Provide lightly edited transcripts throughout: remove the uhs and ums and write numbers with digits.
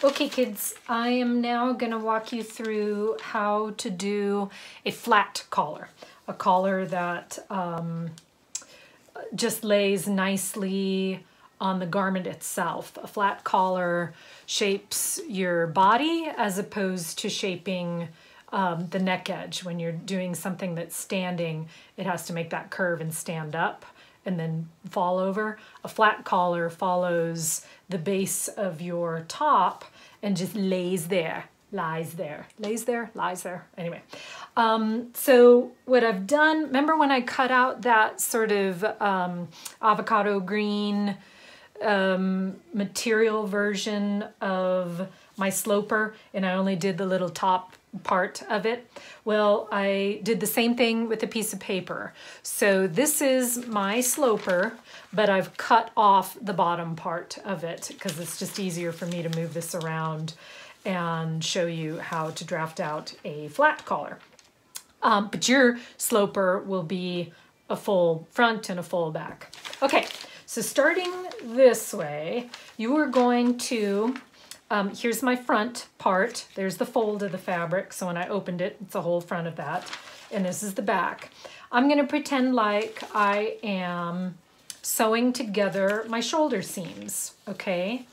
Okay kids, I am now going to walk you through how to do a flat collar. A collar that just lays nicely on the garment itself. A flat collar shapes your body as opposed to shaping the neck edge. When you're doing something that's standing, it has to make that curve and stand up and then fall over. A flat collar follows the base of your top and just lays there, lies there, lays there, lies there. Anyway, so what I've done, remember when I cut out that sort of avocado green material version of my sloper, and I only did the little top part of it? Well, I did the same thing with a piece of paper. So this is my sloper, but I've cut off the bottom part of it because it's just easier for me to move this around and show you how to draft out a flat collar. But your sloper will be a full front and a full back. Okay, so starting this way, you are going to, here's my front part. There's the fold of the fabric. So when I opened it, it's the whole front of that. And this is the back. I'm going to pretend like I am sewing together my shoulder seams, okay?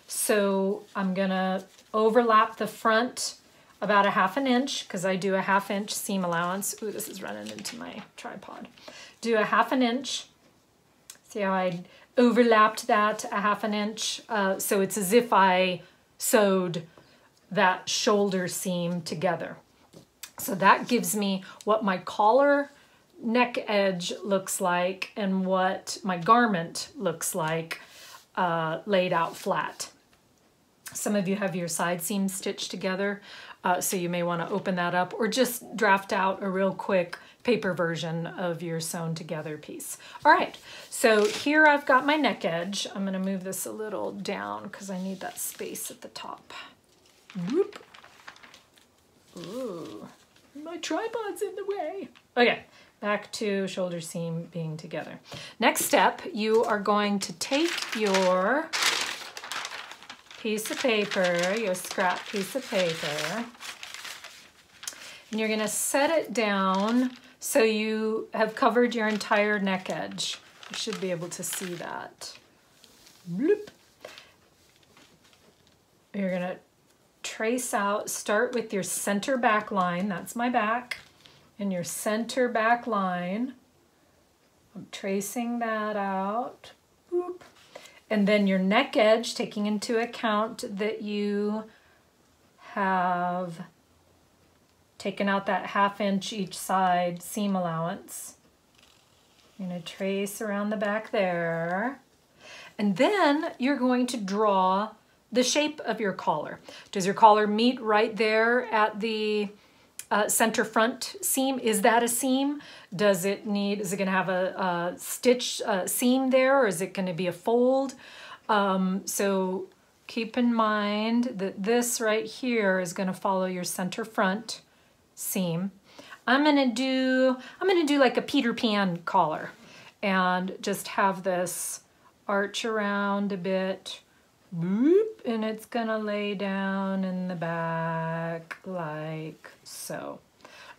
So I'm going to overlap the front about 1/2 inch because I do a 1/2 inch seam allowance. Ooh, this is running into my tripod. Do a 1/2 inch. See how I overlapped that 1/2 inch? So it's as if I sewed that shoulder seam together. So that gives me what my collar neck edge looks like and what my garment looks like laid out flat. Some of you have your side seams stitched together, so you may want to open that up or just draft out a real quick paper version of your sewn together piece. All right, so here I've got my neck edge. I'm going to move this a little down because I need that space at the top. Whoop. Ooh, my tripod's in the way. Okay, back to shoulder seam being together. Next step, you are going to take your piece of paper, your scrap piece of paper, and you're going to set it down so you have covered your entire neck edge. You should be able to see that. Bloop. You're going to trace out, start with your center back line, that's my back, and your center back line. I'm tracing that out. Boop. And then your neck edge, taking into account that you have taken out that 1/2 inch each side seam allowance. You're going to trace around the back there. And then you're going to draw the shape of your collar. Does your collar meet right there at the center front seam? Is that a seam? Is it going to have a stitch seam there, or is it going to be a fold? So keep in mind that this right here is going to follow your center front seam. I'm going to do like a Peter Pan collar and just have this arch around a bit. Boop, and it's gonna lay down in the back like so.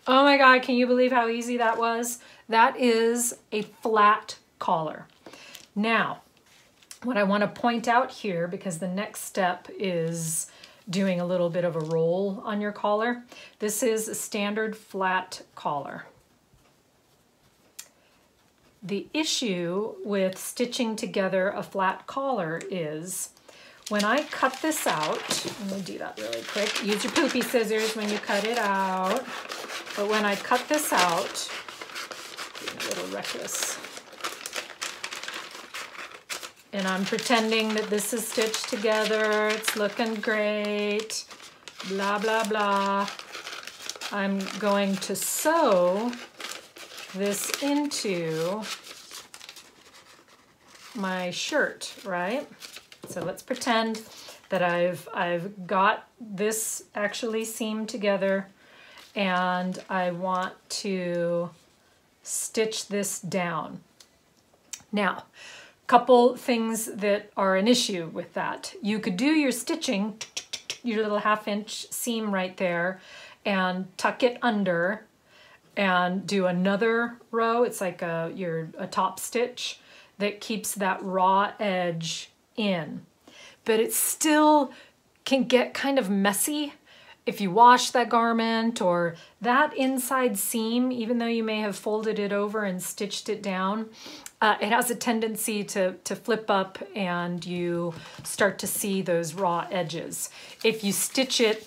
Oh my God, can you believe how easy that was? That is a flat collar. Now, what I want to point out here, because the next step is doing a little bit of a roll on your collar. This is a standard flat collar. The issue with stitching together a flat collar is when I cut this out, let me do that really quick. Use your poopy scissors when you cut it out. But when I cut this out, being a little reckless, and I'm pretending that this is stitched together, it's looking great, blah, blah, blah. I'm going to sew this into my shirt, right? So let's pretend that I've got this actually seamed together and I want to stitch this down. Now, a couple things that are an issue with that. You could do your stitching your little 1/2 inch seam right there and tuck it under and do another row. It's like a top stitch that keeps that raw edge in. But it still can get kind of messy if you wash that garment, or that inside seam, even though you may have folded it over and stitched it down, it has a tendency to flip up and you start to see those raw edges. If you stitch it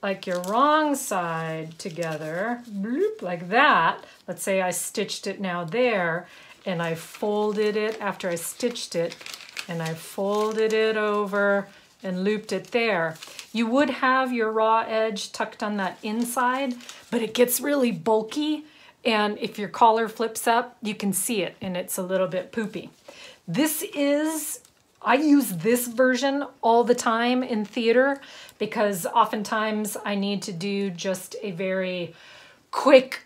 like your wrong side together, bloop, like that, let's say I stitched it now there, and I folded it after I stitched it, and I folded it over and looped it there. You would have your raw edge tucked on that inside, but it gets really bulky, and if your collar flips up, you can see it, and it's a little bit poopy. I use this version all the time in theater because oftentimes I need to do just a very quick,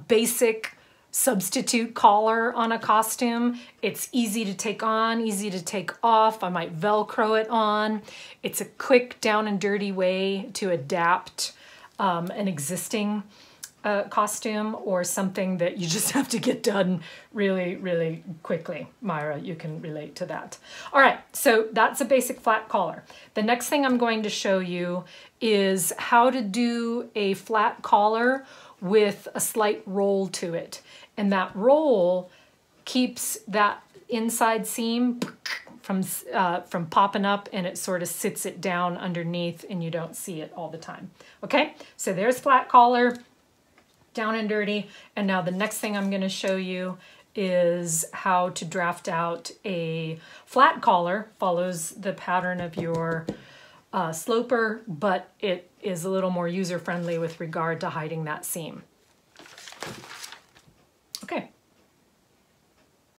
basic substitute collar on a costume. It's easy to take on, easy to take off. I might Velcro it on. It's a quick down and dirty way to adapt an existing costume or something that you just have to get done really, really quickly. Myra, you can relate to that. All right, so that's a basic flat collar. The next thing I'm going to show you is how to do a flat collar with a slight roll to it. And that roll keeps that inside seam from popping up, and it sort of sits it down underneath and you don't see it all the time. Okay, so there's flat collar, down and dirty. And now the next thing I'm going to show you is how to draft out a flat collar. Follows the pattern of your sloper, but it is a little more user-friendly with regard to hiding that seam.